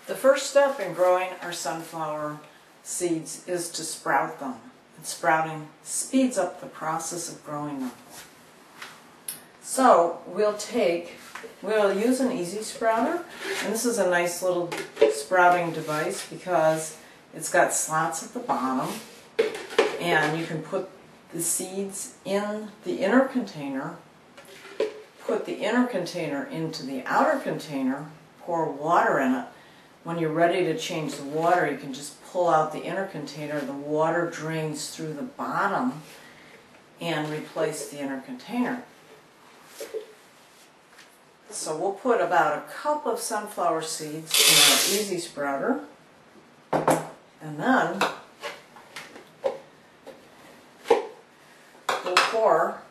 The first step in growing our sunflower seeds is to sprout them. And sprouting speeds up the process of growing them. So we'll use an easy sprouter, and this is a nice little sprouting device because it's got slots at the bottom, and you can put the seeds in the inner container, put the inner container into the outer container, pour water in it. When you're ready to change the water, you can just pull out the inner container, the water drains through the bottom, and replace the inner container. So we'll put about a cup of sunflower seeds in our easy sprouter, and then we'll pour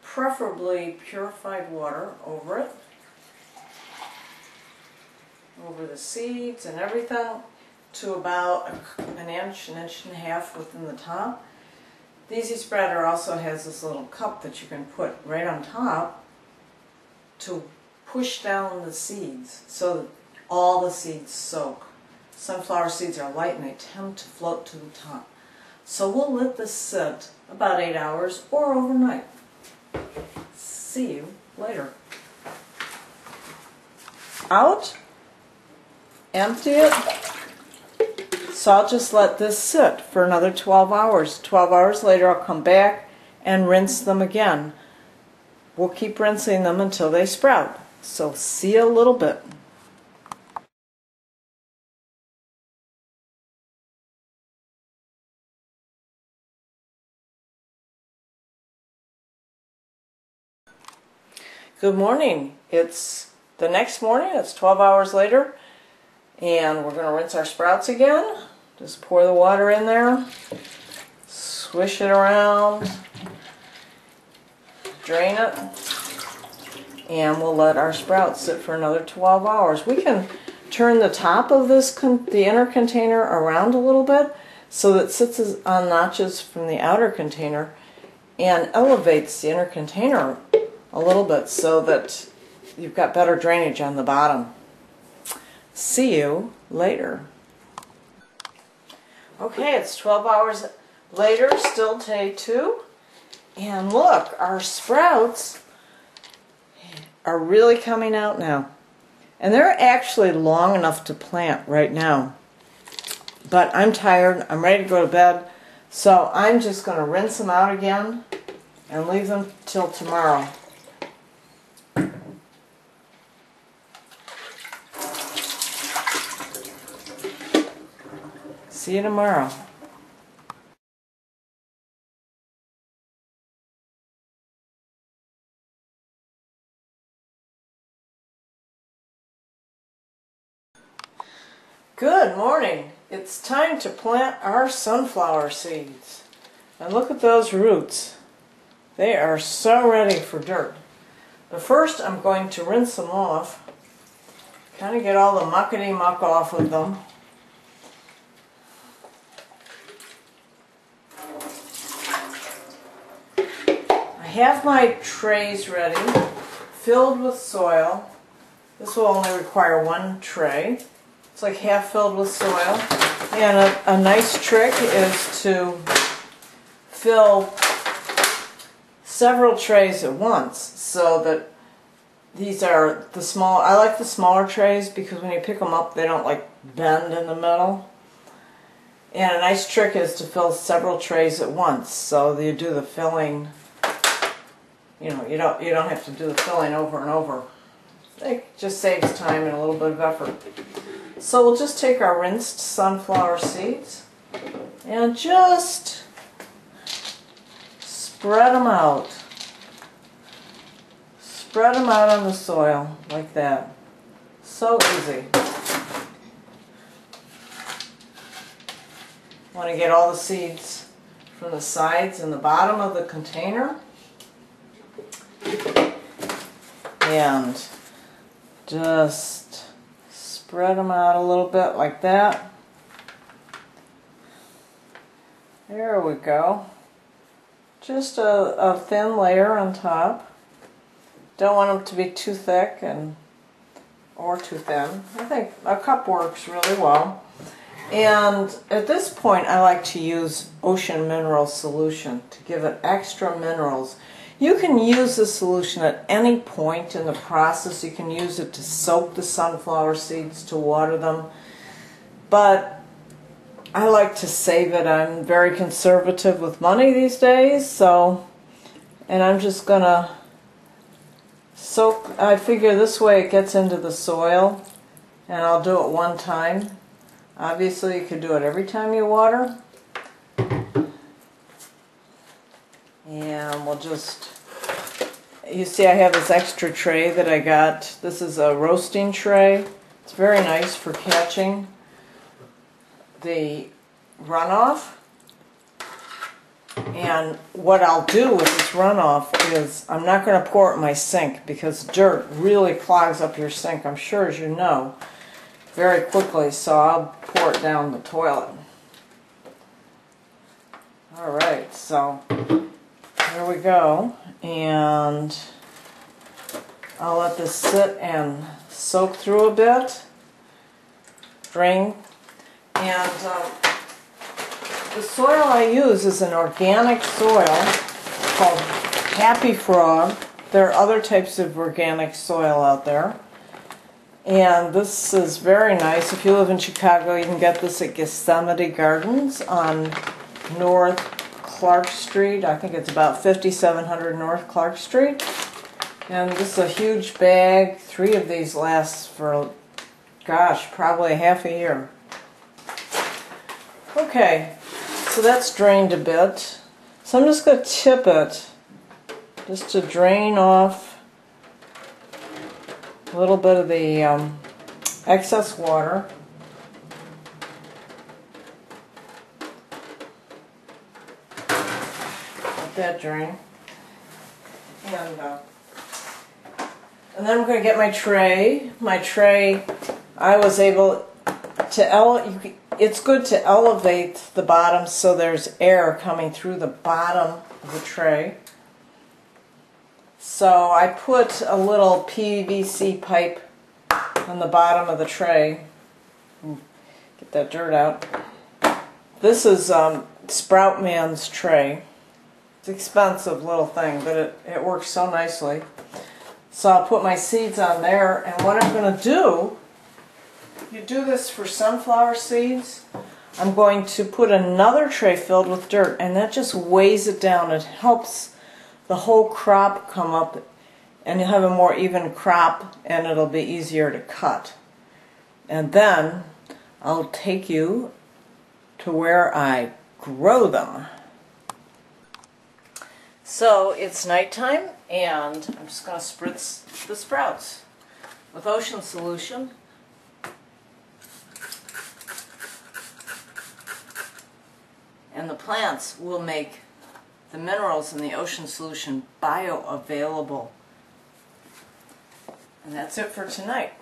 preferably purified water over it, over the seeds and everything, to about an inch and a half within the top. The Easy Sprouter also has this little cup that you can put right on top to push down the seeds so that all the seeds soak. Sunflower seeds are light and they tend to float to the top. So we'll let this sit about 8 hours or overnight. See you later. Out, empty it. So I'll just let this sit for another 12 hours. 12 hours later I'll come back and rinse them again. We'll keep rinsing them until they sprout. So see you a little bit. Good morning. It's the next morning. It's 12 hours later. And we're going to rinse our sprouts again. Just pour the water in there. Swish it around. Drain it, and we'll let our sprouts sit for another 12 hours. We can turn the top of the inner container around a little bit so that it sits on notches from the outer container and elevates the inner container a little bit so that you've got better drainage on the bottom. See you later. Okay, it's 12 hours later, still day 2. And look, our sprouts are really coming out now. And they're actually long enough to plant right now. But I'm tired, I'm ready to go to bed, so I'm just going to rinse them out again and leave them till tomorrow. See you tomorrow. Good morning. It's time to plant our sunflower seeds. And look at those roots. They are so ready for dirt. But first I'm going to rinse them off. Kind of get all the muckety muck off of them. I have my trays ready, filled with soil. This will only require one tray. It's like half filled with soil. And a nice trick is to fill several trays at once so that these are the small. I like the smaller trays because when you pick them up they don't like bend in the middle. And a nice trick is to fill several trays at once so that you do the filling. You know, you don't have to do the filling over and over. It just saves time and a little bit of effort. So we'll just take our rinsed sunflower seeds and just spread them out. Spread them out on the soil like that. So easy. Want to get all the seeds from the sides and the bottom of the container. And just spread them out a little bit like that. There we go. Just a thin layer on top. Don't want them to be too thick or too thin. I think a cup works really well. And at this point I like to use Ocean Mineral Solution to give it extra minerals. You can use the solution at any point in the process. You can use it to soak the sunflower seeds, to water them. But I like to save it. I'm very conservative with money these days, and I'm just gonna soak. I figure this way it gets into the soil, and I'll do it one time. Obviously you could do it every time you water. And we'll just, you see I have this extra tray that I got. This is a roasting tray. It's very nice for catching the runoff. And what I'll do with this runoff is I'm not going to pour it in my sink because dirt really clogs up your sink, I'm sure, as you know, very quickly, so I'll pour it down the toilet. Alright, so there we go, and I'll let this sit and soak through a bit, drain, and the soil I use is an organic soil called Happy Frog. There are other types of organic soil out there. And this is very nice. If you live in Chicago, you can get this at Gethsemane Gardens on North Clark Street. I think it's about 5700 North Clark Street. And this is a huge bag. 3 of these last for, gosh, probably half a year. Okay, so that's drained a bit. So I'm just going to tip it just to drain off a little bit of the excess water. Let that drain. And then I'm going to get my tray. My tray, I was able to, it's good to elevate the bottom so there's air coming through the bottom of the tray. So I put a little PVC pipe on the bottom of the tray. Get that dirt out. This is Sprout Man's tray. It's an expensive little thing, but it works so nicely. So I'll put my seeds on there, and what I'm going to do, you do this for sunflower seeds, I'm going to put another tray filled with dirt, and that just weighs it down. It helps the whole crop come up, and you'll have a more even crop, and it'll be easier to cut. And then I'll take you to where I grow them. So it's nighttime, and I'm just going to spritz the sprouts with Ocean Solution. And the plants will make the minerals in the Ocean Solution bioavailable. And that's it for tonight.